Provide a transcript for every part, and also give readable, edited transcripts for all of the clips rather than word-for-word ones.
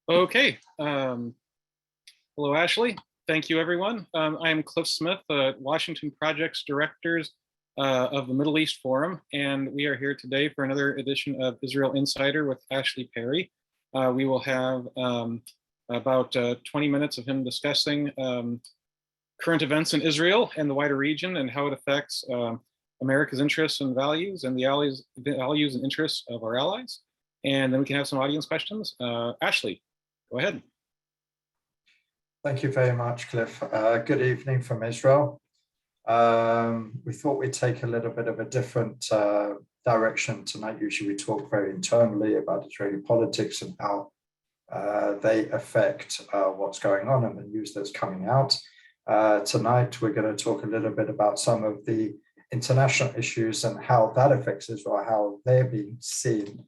Okay. Hello, Ashley. Thank you, everyone. I am Cliff Smith, Washington Projects Directors of the Middle East Forum, and we are here today for another edition of Israel Insider with Ashley Perry. We will have about 20 minutes of him discussing current events in Israel and the wider region and how it affects America's interests and values and the values and interests of our allies. And then we can have some audience questions. Ashley, go ahead. Thank you very much, Cliff. Good evening from Israel. We thought we'd take a little bit of a different direction tonight. Usually we talk very internally about Israeli politics and how they affect what's going on and the news that's coming out. Tonight, we're going to talk a little bit about some of the international issues and how that affects Israel, how they're being seen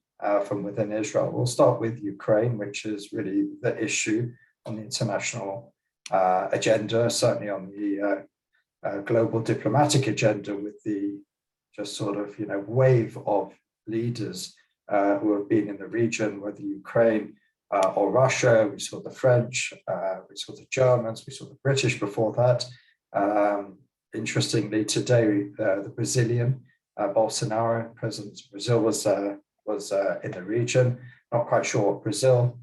from within Israel. We'll start with Ukraine, which is really the issue on the international agenda, certainly on the global diplomatic agenda, with the just sort of wave of leaders who have been in the region, whether Ukraine or Russia. We saw the French, we saw the Germans, we saw the British before that. Interestingly, today the Brazilian Bolsonaro, president of Brazil, was in the region. Not quite sure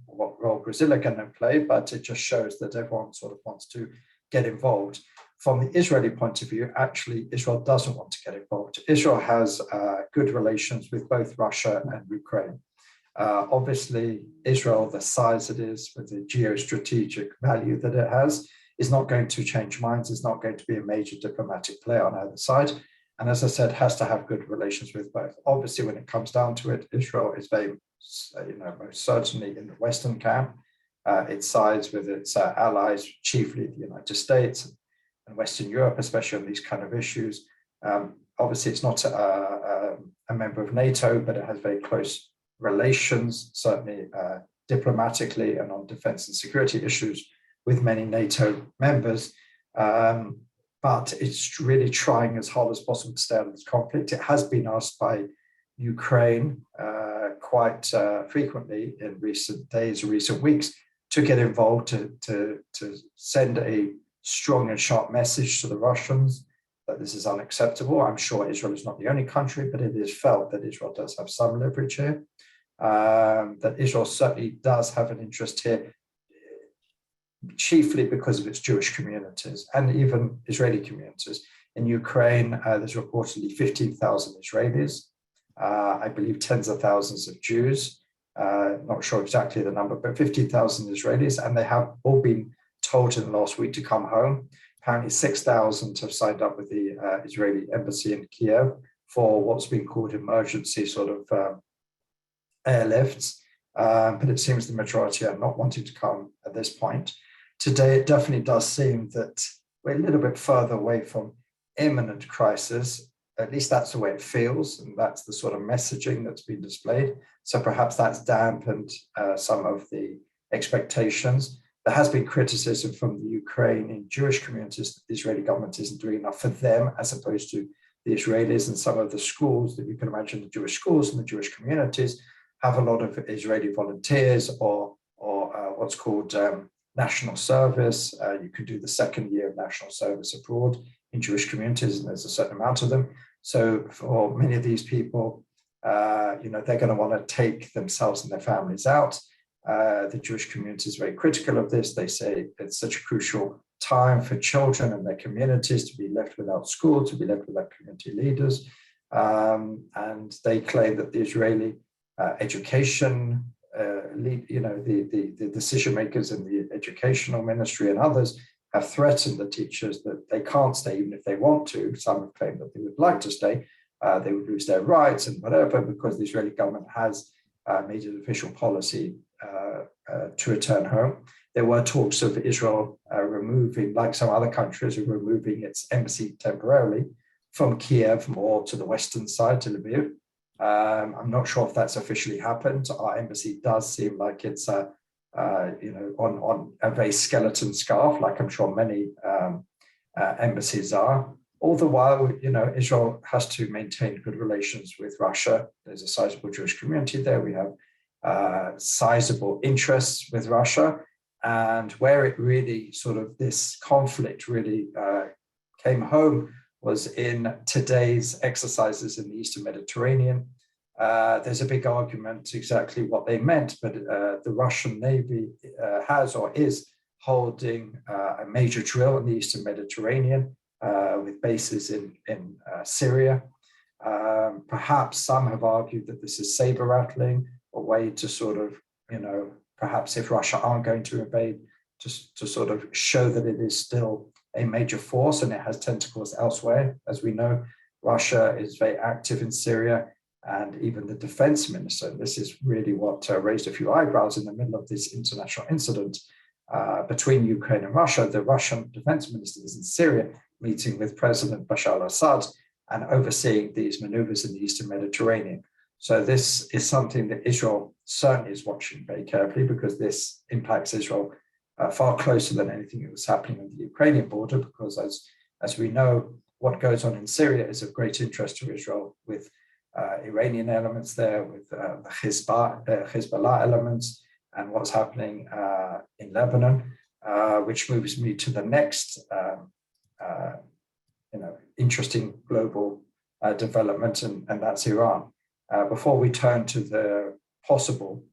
what role Brazil are going to play, but it just shows that everyone sort of wants to get involved. From the Israeli point of view, actually, Israel doesn't want to get involved. Israel has good relations with both Russia and Ukraine. Obviously, Israel, the size it is, with the geostrategic value that it has, is not going to change minds. It's not going to be a major diplomatic player on either side. And as I said, has to have good relations with both. Obviously, when it comes down to it, Israel is very, most certainly in the Western camp. It sides with its allies, chiefly the United States and Western Europe, especially on these kind of issues. Obviously, it's not a member of NATO, but it has very close relations, certainly diplomatically and on defense and security issues with many NATO members. But it's really trying as hard as possible to stay out of this conflict. It has been asked by Ukraine quite frequently in recent days or recent weeks to get involved, to send a strong and sharp message to the Russians that this is unacceptable. I'm sure Israel is not the only country, but it is felt that Israel does have some leverage here, that Israel certainly does have an interest here, chiefly because of its Jewish communities and even Israeli communities. In Ukraine, there's reportedly 15,000 Israelis, I believe tens of thousands of Jews, not sure exactly the number, but 15,000 Israelis, and they have all been told in the last week to come home. Apparently 6,000 have signed up with the Israeli embassy in Kiev for what's been called emergency sort of airlifts, but it seems the majority are not wanting to come at this point. Today, it definitely does seem that we're a little bit further away from imminent crisis. At least that's the way it feels, and that's the sort of messaging that's been displayed. So perhaps that's dampened some of the expectations. There has been criticism from the Ukrainian Jewish communities that the Israeli government isn't doing enough for them, as opposed to the Israelis. And some of the schools that you can imagine, the Jewish schools and the Jewish communities, have a lot of Israeli volunteers or what's called national service. You could do the second year of national service abroad in Jewish communities, and there's a certain amount of them. So for many of these people, they're going to want to take themselves and their families out. The Jewish community is very critical of this. They say it's such a crucial time for children and their communities to be left without school, to be left without community leaders. And they claim that the Israeli education, the decision makers in the educational ministry and others have threatened the teachers that they can't stay even if they want to. Some have claimed that they would like to stay. They would lose their rights and whatever, because the Israeli government has made it official policy to return home. There were talks of Israel removing, like some other countries, removing its embassy temporarily from Kiev more to the western side, to Lviv. I'm not sure if that's officially happened. Our embassy does seem like it's on a very skeleton scarf, like I'm sure many embassies are. All the while, Israel has to maintain good relations with Russia. There's a sizable Jewish community there. We have sizable interests with Russia, and where it really sort of this conflict really came home was in today's exercises in the Eastern Mediterranean. There's a big argument exactly what they meant, but the Russian Navy has or is holding a major drill in the Eastern Mediterranean with bases in Syria. Perhaps some have argued that this is saber rattling, a way to sort of, perhaps if Russia aren't going to invade, just to sort of show that it is still a major force and it has tentacles elsewhere. As we know, Russia is very active in Syria, and even the defense minister, and this is really what raised a few eyebrows in the middle of this international incident between Ukraine and Russia. The Russian defense minister is in Syria meeting with President Bashar al-Assad and overseeing these maneuvers in the Eastern Mediterranean. So this is something that Israel certainly is watching very carefully, because this impacts Israel far closer than anything that was happening on the Ukrainian border, because as we know, what goes on in Syria is of great interest to Israel, with Iranian elements there, with the Hezbollah elements, and what's happening in Lebanon, which moves me to the next interesting global development, and that's Iran. Before we turn to the possible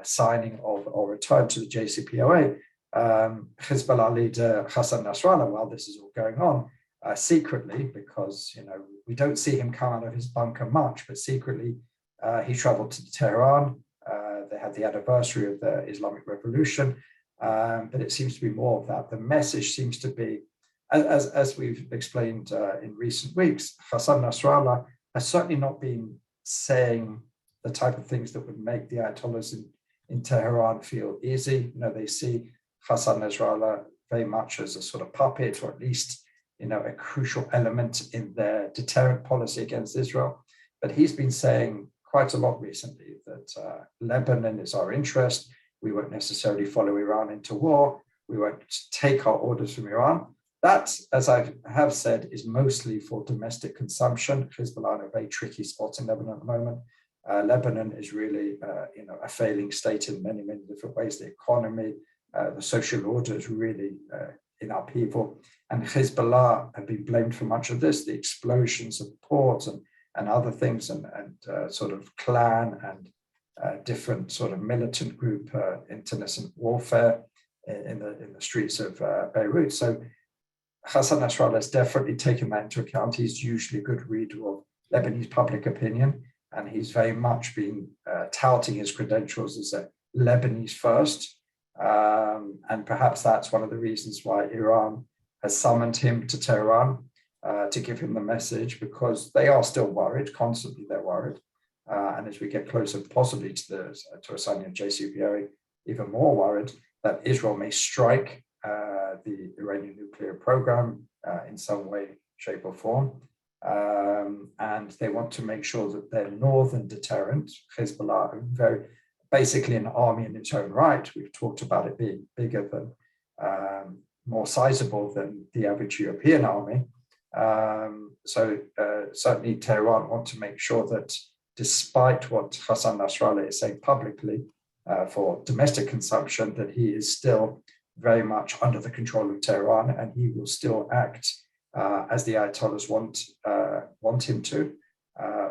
signing of or return to the JCPOA, Hezbollah leader Hassan Nasrallah, while this is all going on, secretly, because we don't see him come out of his bunker much, but secretly he traveled to Tehran. They had the anniversary of the Islamic Revolution, but it seems to be more of that. The message seems to be, as we've explained in recent weeks, Hassan Nasrallah has certainly not been saying the type of things that would make the Ayatollahs in Tehran feel easy. They see Hassan Nasrallah very much as a sort of puppet, or at least a crucial element in their deterrent policy against Israel. But he's been saying quite a lot recently that Lebanon is our interest. We won't necessarily follow Iran into war. We won't take our orders from Iran. That, as I have said, is mostly for domestic consumption. Hezbollah in a very tricky spot in Lebanon at the moment. Lebanon is really, a failing state in many, many different ways. The economy, the social order is really in upheaval. And Hezbollah have been blamed for much of this, the explosions of ports and other things, and sort of clan and different sort of militant group internecine warfare in the streets of Beirut. So Hassan Nasrallah has definitely taken that into account. He's usually a good reader of Lebanese public opinion, and he's very much been touting his credentials as a Lebanese first. And perhaps that's one of the reasons why Iran has summoned him to Tehran to give him the message, because they are still worried, constantly they're worried. And as we get closer possibly to a signing of JCPOA, even more worried that Israel may strike the Iranian nuclear program in some way, shape, or form. And they want to make sure that their northern deterrent, Hezbollah, are basically an army in its own right. We've talked about it being bigger than, more sizable than the average European army. So certainly Tehran want to make sure that, despite what Hassan Nasrallah is saying publicly for domestic consumption, that he is still very much under the control of Tehran, and he will still act as the Ayatollahs want him to,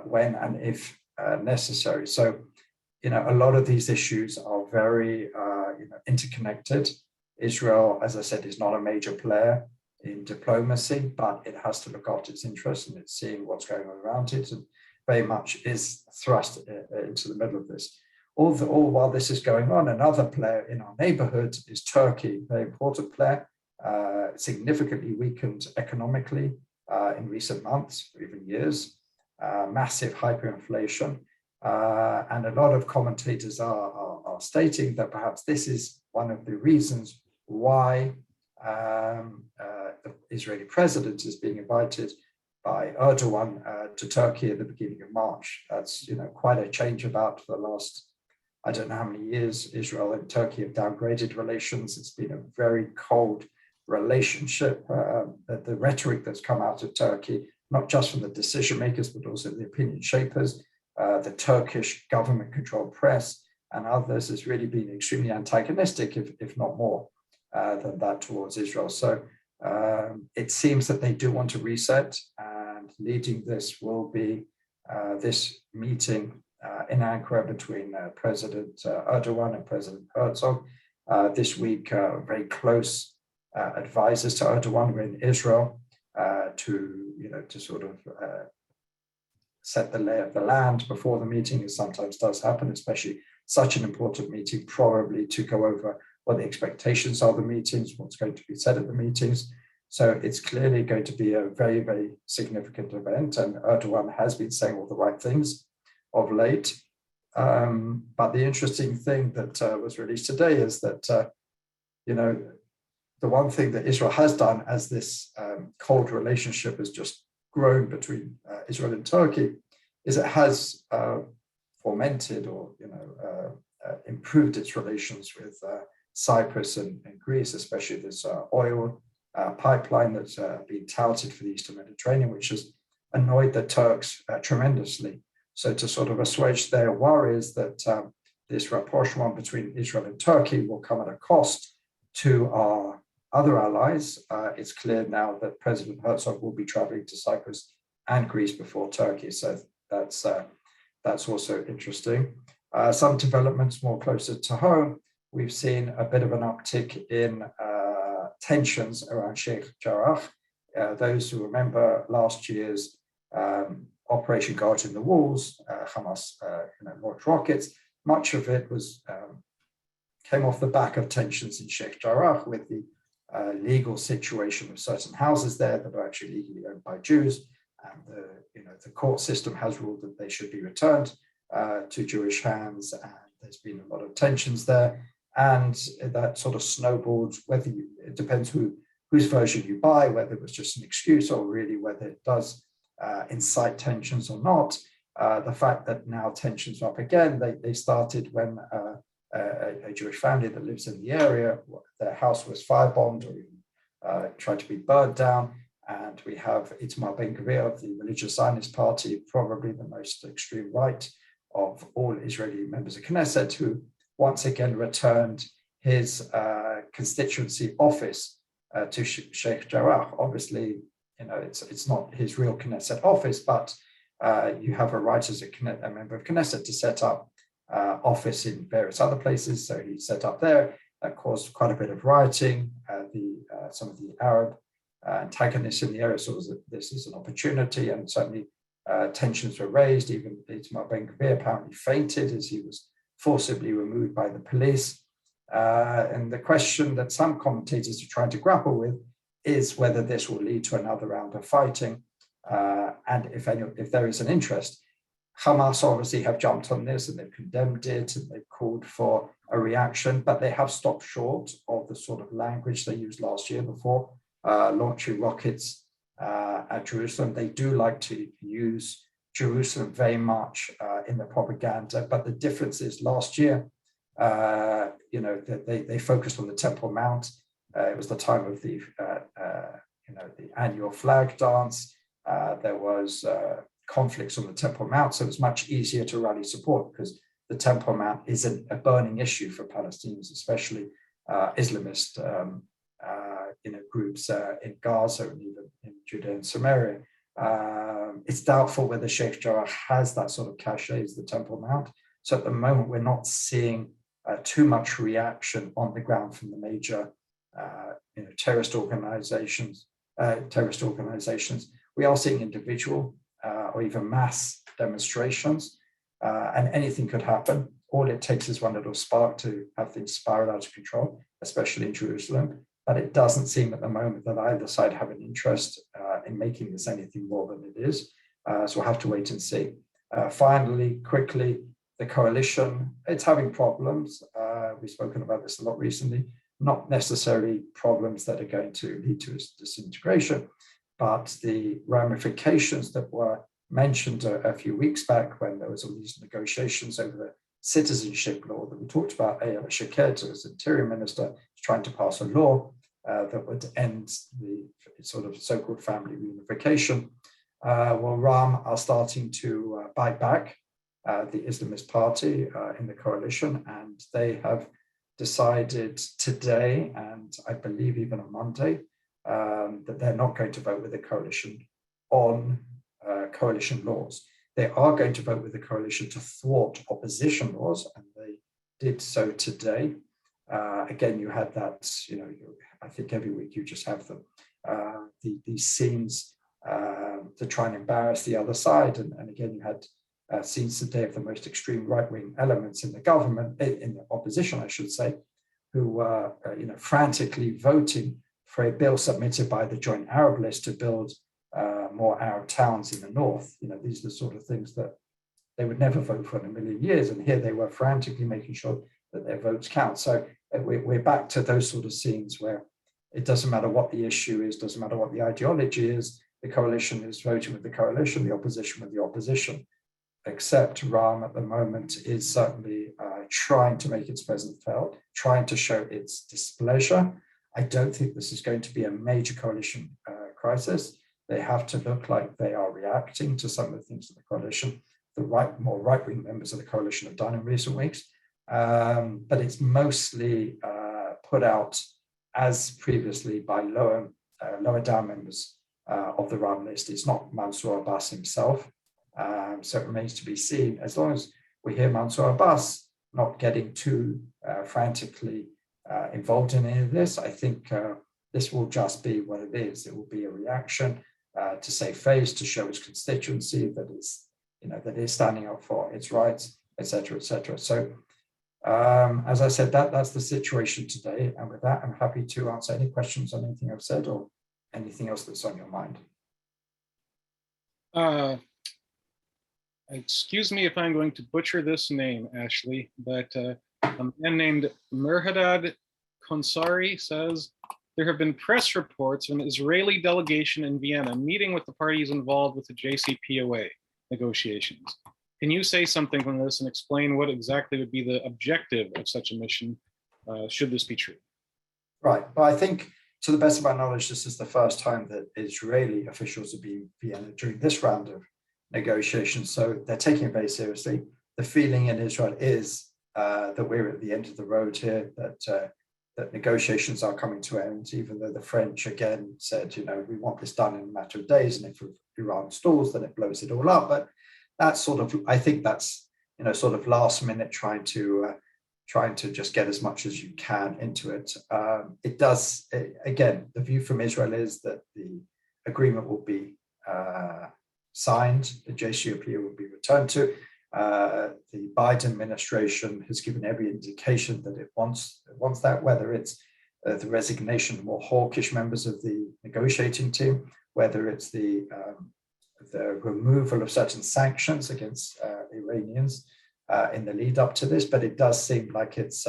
when and if necessary. So, a lot of these issues are very interconnected. Israel, as I said, is not a major player in diplomacy, but it has to look after its interests, and it's seeing what's going on around it, and very much is thrust into the middle of this. All while this is going on, another player in our neighborhood is Turkey, a very important player, significantly weakened economically in recent months, or even years, massive hyperinflation. And a lot of commentators are stating that perhaps this is one of the reasons why the Israeli president is being invited by Erdogan to Turkey at the beginning of March. That's quite a change about the last, I don't know how many years Israel and Turkey have downgraded relations. It's been a very cold relationship. The rhetoric that's come out of Turkey, not just from the decision makers, but also the opinion shapers, the Turkish government-controlled press and others has really been extremely antagonistic, if not more, than that towards Israel. So it seems that they do want to reset, and leading this will be this meeting in Ankara between President Erdogan and President Herzog. This week, very close advisors to Erdogan were in Israel to sort of set the lay of the land before the meeting, as sometimes does happen, especially such an important meeting, probably to go over what the expectations are of the meetings, what's going to be said at the meetings. So it's clearly going to be a very, very significant event, and Erdogan has been saying all the right things of late. But the interesting thing that was released today is that, the one thing that Israel has done as this cold relationship has just grown between Israel and Turkey is it has fomented or improved its relations with Cyprus and Greece, especially this oil pipeline that's been touted for the Eastern Mediterranean, which has annoyed the Turks tremendously. So to sort of assuage their worries that this rapprochement between Israel and Turkey will come at a cost to our other allies, it's clear now that President Herzog will be traveling to Cyprus and Greece before Turkey. So that's also interesting. Some developments more closer to home. We've seen a bit of an uptick in tensions around Sheikh Jarrah. Those who remember last year's Operation Guard in the Walls, Hamas launched rockets. Much of it came off the back of tensions in Sheikh Jarrah with the legal situation of certain houses there that are actually legally owned by Jews. And the court system has ruled that they should be returned to Jewish hands, and there's been a lot of tensions there. And that sort of snowballed, it depends whose version you buy, whether it was just an excuse or really whether it does incite tensions or not. The fact that now tensions are up again, they started when a Jewish family that lives in the area, their house was firebombed or even tried to be burned down. And we have Itamar Ben-Gvir of the Religious Zionist Party, probably the most extreme right of all Israeli members of Knesset, who once again returned his constituency office to Sheikh Jarrah. Obviously, it's not his real Knesset office, but you have a right as a member of Knesset to set up office in various other places. So he set up there. That caused quite a bit of rioting. Some of the Arab antagonists in the area saw this as an opportunity, and certainly tensions were raised. Even Itamar Ben-Gvir apparently fainted as he was forcibly removed by the police. And the question that some commentators are trying to grapple with is whether this will lead to another round of fighting, and if there is an interest. Hamas obviously have jumped on this and they've condemned it and they've called for a reaction, but they have stopped short of the sort of language they used last year before launching rockets at Jerusalem. They do like to use Jerusalem very much in the propaganda, but the difference is last year, they focused on the Temple Mount. It was the time of the annual flag dance. There was conflicts on the Temple Mount, so it was much easier to rally support because the Temple Mount isn't a burning issue for Palestinians, especially Islamist groups in Gaza and even in Judea and Samaria. It's doubtful whether Sheikh Jarrah has that sort of cachet as the Temple Mount. So at the moment, we're not seeing too much reaction on the ground from the major terrorist organizations. We are seeing individual or even mass demonstrations, and anything could happen. All it takes is one little spark to have things spiral out of control, especially in Jerusalem. But it doesn't seem at the moment that either side have an interest in making this anything more than it is. So we'll have to wait and see. Finally, quickly, the coalition, it's having problems. We've spoken about this a lot recently, not necessarily problems that are going to lead to its disintegration, but the ramifications that were mentioned a few weeks back when there was all these negotiations over the citizenship law that we talked about. Ayelet Shaked, who was Interior Minister, was trying to pass a law that would end the sort of so-called family reunification. Well, Ram are starting to bite back the Islamist party in the coalition, and they have decided today, and I believe even on Monday, that they're not going to vote with the coalition on coalition laws. They are going to vote with the coalition to thwart opposition laws, and they did so today. Again, you had that, I think every week you just have them, these scenes to try and embarrass the other side. And again, you had scenes today of the most extreme right-wing elements in the government, in the opposition, I should say, who were frantically voting for a bill submitted by the Joint Arab List to build more Arab towns in the north. These are the sort of things that they would never vote for in a million years. And here they were frantically making sure that their votes count. So we're back to those sort of scenes where it doesn't matter what the issue is, doesn't matter what the ideology is, the coalition is voting with the coalition, the opposition with the opposition. Except RAM at the moment is certainly trying to make its presence felt, trying to show its displeasure. I don't think this is going to be a major coalition crisis. They have to look like they are reacting to some of the things that the coalition, more right-wing members of the coalition have done in recent weeks. But it's mostly put out as previously by lower down members of the RAM list. It's not Mansour Abbas himself. So it remains to be seen. As long as we hear Mansour Abbas not getting too frantically involved in any of this, I think this will just be what it is. It will be a reaction to save face, to show its constituency that is standing up for its rights, etc., etc. So, as I said, that's the situation today. And with that, I'm happy to answer any questions on anything I've said or anything else that's on your mind. Excuse me if I'm going to butcher this name, Ashley, but a man named Merhadad Konsari says, there have been press reports of an Israeli delegation in Vienna meeting with the parties involved with the JCPOA negotiations. Can you say something on this and explain what exactly would be the objective of such a mission, should this be true? Right. Well, I think, to the best of my knowledge, this is the first time that Israeli officials have been in Vienna during this round of negotiations. So they're taking it very seriously. The feeling in Israel is that we're at the end of the road here, that negotiations are coming to an end, even though the French again said, we want this done in a matter of days, and if Iran stalls, then it blows it all up. But that's sort of, I think that's, sort of last minute trying to just get as much as you can into it. It does, again, the view from Israel is that the agreement will be signed, the JCPOA will be returned to. The Biden administration has given every indication that it wants that, whether it's the resignation of more hawkish members of the negotiating team, whether it's the removal of certain sanctions against Iranians in the lead up to this. But it does seem like it's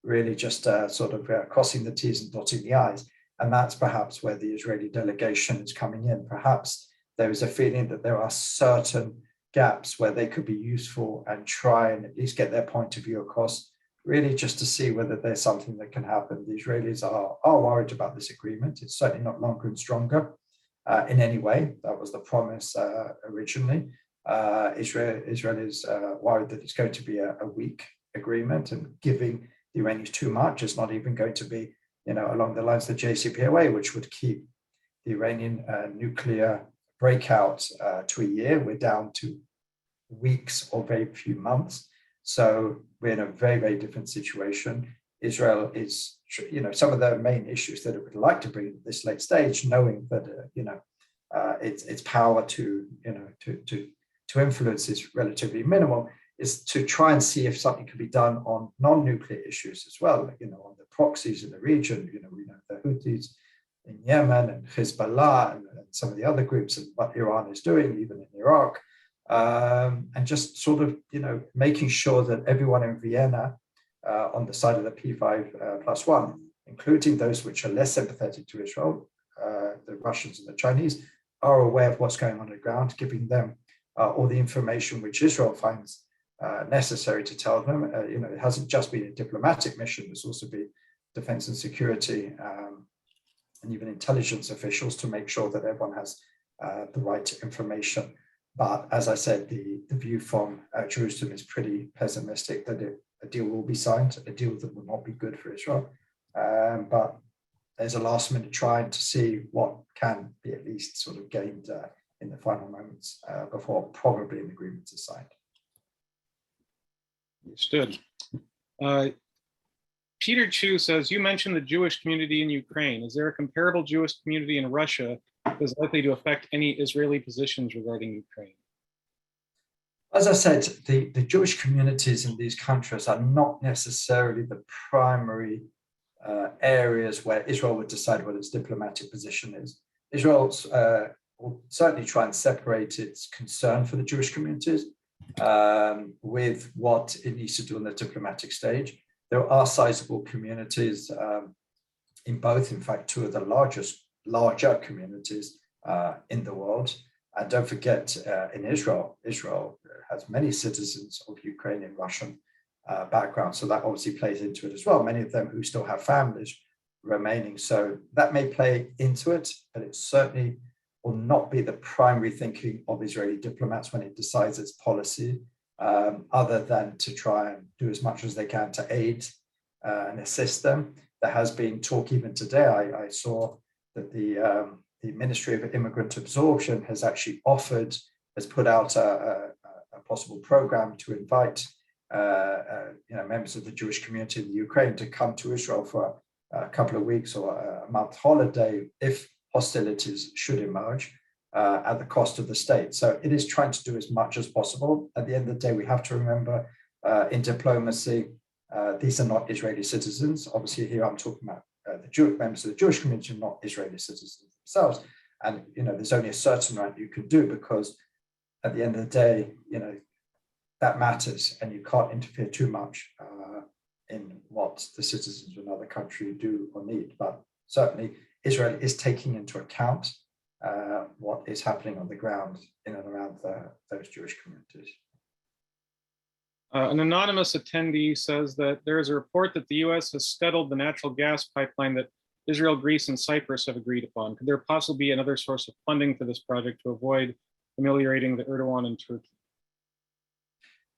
really just sort of crossing the T's and dotting the I's. And that's perhaps where the Israeli delegation is coming in. Perhaps there is a feeling that there are certain gaps where they could be useful and try and at least get their point of view across, really just to see whether there's something that can happen. The Israelis are worried about this agreement. It's certainly not longer and stronger in any way. That was the promise originally. Israel is worried that it's going to be a weak agreement and giving the Iranians too much. It's not even going to be, along the lines of the JCPOA, which would keep the Iranian nuclear breakout to a year. We're down to weeks or very few months. So we're in a very, very different situation. Israel is, some of the main issues that it would like to bring at this late stage, knowing that, its power to influence is relatively minimal, is to try and see if something can be done on non-nuclear issues as well, on the proxies in the region. We know the Houthis in Yemen and Hezbollah and some of the other groups and what Iran is doing, even in Iraq, and just sort of, making sure that everyone in Vienna on the side of the P5+1, including those which are less sympathetic to Israel, the Russians and the Chinese, are aware of what's going on the ground, giving them all the information which Israel finds necessary to tell them. It hasn't just been a diplomatic mission, it's also been defense and security and even intelligence officials to make sure that everyone has the right information. But as I said, the view from Jerusalem is pretty pessimistic that a deal will be signed, a deal that will not be good for Israel. But there's a last minute trying to see what can be at least sort of gained in the final moments before probably an agreement is signed. Understood. Peter Chu says, you mentioned the Jewish community in Ukraine. Is there a comparable Jewish community in Russia that is likely to affect any Israeli positions regarding Ukraine? As I said, the Jewish communities in these countries are not necessarily the primary areas where Israel would decide what its diplomatic position is. Israel will certainly try and separate its concern for the Jewish communities with what it needs to do on the diplomatic stage. There are sizable communities in both, in fact, two of the larger communities in the world. And don't forget, in Israel has many citizens of Ukrainian Russian background. So that obviously plays into it as well. Many of them who still have families remaining. So that may play into it, but it certainly will not be the primary thinking of Israeli diplomats when it decides its policy, other than to try and do as much as they can to aid and assist them. There has been talk even today. I saw that the Ministry of Immigrant Absorption has actually has put out a possible program to invite members of the Jewish community in the Ukraine to come to Israel for a couple of weeks or a month holiday if hostilities should emerge at the cost of the state. So it is trying to do as much as possible. At the end of the day, we have to remember in diplomacy, these are not Israeli citizens. Obviously, here I'm talking about the members of the Jewish community, not Israeli citizens themselves. And there's only a certain amount you can do, because at the end of the day, that matters, and you can't interfere too much in what the citizens of another country do or need. But certainly, Israel is taking into account what is happening on the ground in and around those Jewish communities. An anonymous attendee says that there is a report that the U.S. has scuttled the natural gas pipeline that Israel, Greece, and Cyprus have agreed upon. Could there possibly be another source of funding for this project to avoid ameliorating the Erdogan and Turkey?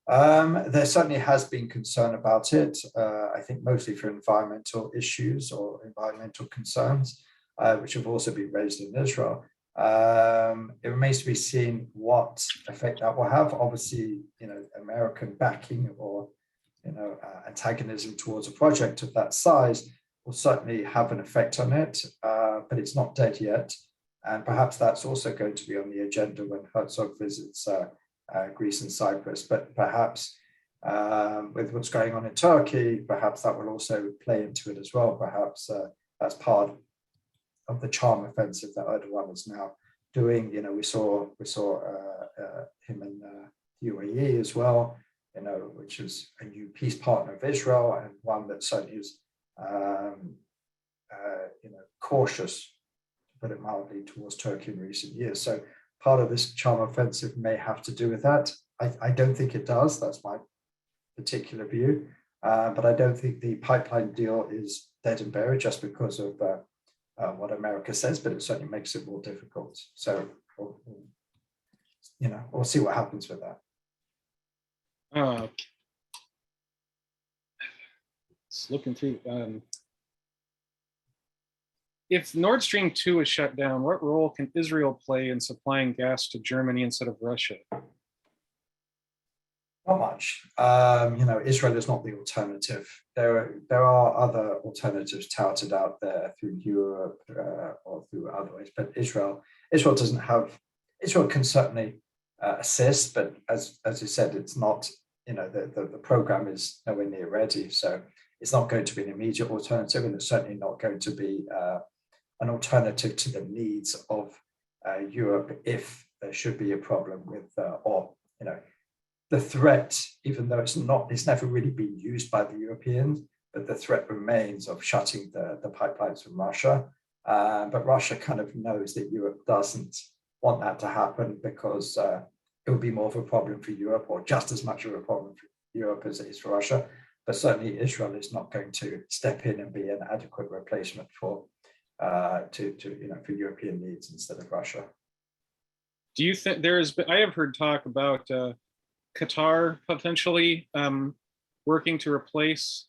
There certainly has been concern about it, I think mostly for environmental issues or environmental concerns, which have also been raised in Israel. It remains to be seen what effect that will have. Obviously, American backing or antagonism towards a project of that size will certainly have an effect on it, but it's not dead yet. And perhaps that's also going to be on the agenda when Herzog visits Greece and Cyprus. But perhaps with what's going on in Turkey, perhaps that will also play into it as well. Perhaps that's part of the charm offensive that Erdogan is now doing. We saw him in the UAE as well, which is a new peace partner of Israel, and one that certainly is cautious, to put it mildly, towards Turkey in recent years. So part of this charm offensive may have to do with that. I don't think it does. That's my particular view. But I don't think the pipeline deal is dead and buried just because of what America says, but it certainly makes it more difficult. So, we'll see what happens with that. Just looking through. If Nord Stream 2 is shut down, what role can Israel play in supplying gas to Germany instead of Russia? Not much. Israel is not the alternative. There are other alternatives touted out there through Europe or through other ways, but Israel doesn't have. Israel can certainly assist, but as you said, it's not. The program is nowhere near ready, so it's not going to be an immediate alternative, and it's certainly not going to be an alternative to the needs of Europe if there should be a problem with the threat, even though it's never really been used by the Europeans, but the threat remains of shutting the pipelines from Russia. But Russia kind of knows that Europe doesn't want that to happen, because it would be more of a problem for Europe, or just as much of a problem for Europe as it is for Russia. But certainly Israel is not going to step in and be an adequate replacement for European needs instead of Russia. Do you think I have heard talk about Qatar potentially working to replace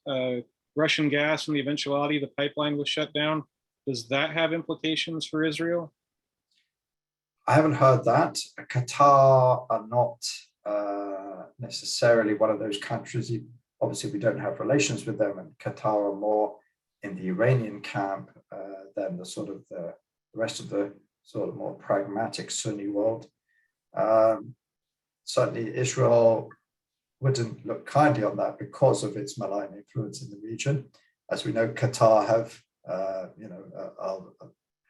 Russian gas in the eventuality the pipeline was shut down. Does that have implications for Israel? I haven't heard that. Qatar are not necessarily one of those countries. Obviously, we don't have relations with them, and Qatar are more in the Iranian camp than the rest of the sort of more pragmatic Sunni world. Certainly, Israel wouldn't look kindly on that because of its malign influence in the region. As we know, Qatar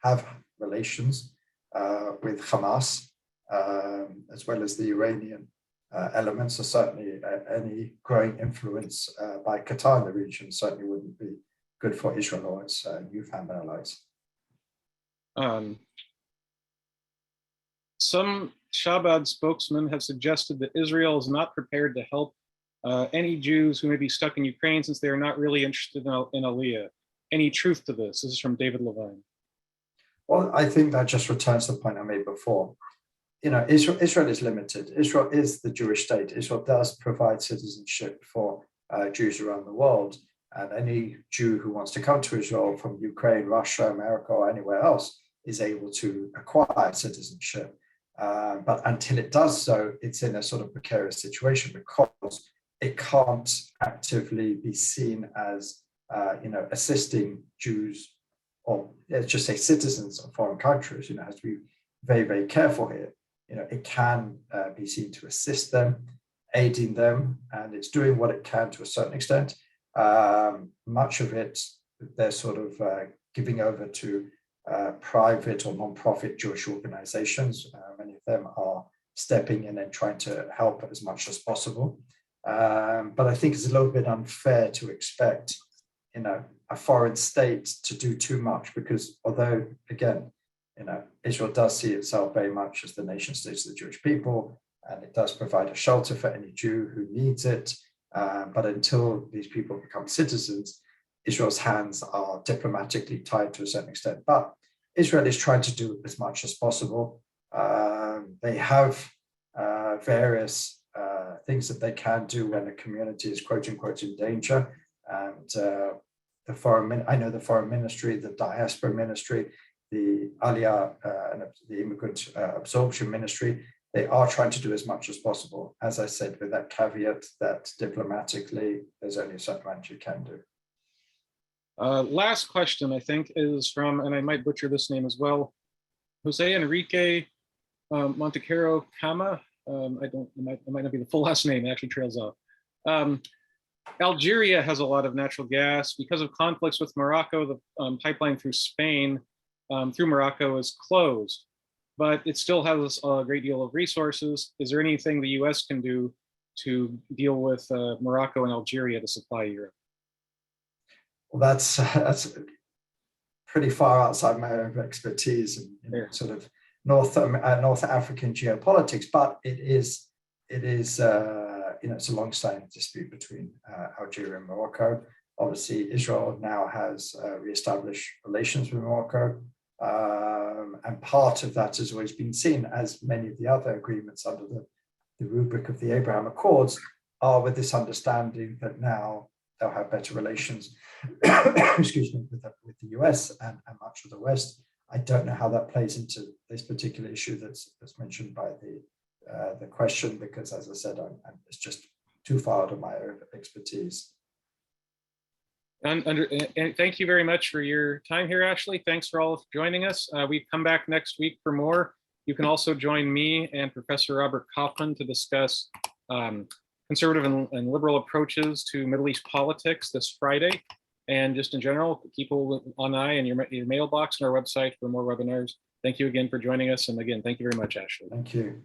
have relations with Hamas, as well as the Iranian elements. So certainly, any growing influence by Qatar in the region certainly wouldn't be good for Israel or its newfound allies. Some Shabbat spokesmen have suggested that Israel is not prepared to help any Jews who may be stuck in Ukraine since they are not really interested in Aliyah. Any truth to this? This is from David Levine. Well, I think that just returns to the point I made before. Israel is limited. Israel is the Jewish state. Israel does provide citizenship for Jews around the world. And any Jew who wants to come to Israel from Ukraine, Russia, America, or anywhere else is able to acquire citizenship. But until it does so, it's in a sort of precarious situation because it can't actively be seen as assisting Jews, or let's just say citizens of foreign countries. It has to be very, very careful here. It can be seen to assist them, aiding them, and it's doing what it can to a certain extent. Much of it, they're sort of giving over to private or non-profit Jewish organizations. Many of them are stepping in and trying to help as much as possible. But I think it's a little bit unfair to expect, a foreign state to do too much, because although, again, Israel does see itself very much as the nation state of the Jewish people, and it does provide a shelter for any Jew who needs it. But until these people become citizens, Israel's hands are diplomatically tied to a certain extent. But Israel is trying to do as much as possible. They have various things that they can do when a community is quote unquote in danger. And the foreign ministry, the diaspora ministry, the Aliyah and the immigrant absorption ministry, they are trying to do as much as possible. As I said, with that caveat that diplomatically, there's only a certain amount you can do. Last question, I think, is from, and I might butcher this name as well, Jose Enrique Montecaro Cama. It might not be the full last name, it actually trails off. Algeria has a lot of natural gas. Because of conflicts with Morocco, the pipeline through Spain, through Morocco is closed, but it still has a great deal of resources. Is there anything the US can do to deal with Morocco and Algeria to supply Europe? Well, that's pretty far outside my own expertise in sort of North African geopolitics, but it is it's a long-standing dispute between Algeria and Morocco. Obviously, Israel now has reestablished relations with Morocco, and part of that has always been seen, as many of the other agreements under the rubric of the Abraham Accords are, with this understanding that now they'll have better relations, excuse me, with the US and much of the West. I don't know how that plays into this particular issue that's mentioned by the question, because, as I said, it's just too far out of my expertise. And thank you very much for your time here, Ashley. Thanks for all joining us. We come back next week for more. You can also join me and Professor Robert Kaufman to discuss conservative and liberal approaches to Middle East politics this Friday. And just in general, keep an eye on your mailbox and our website for more webinars. Thank you again for joining us. And again, thank you very much, Ashley. Thank you.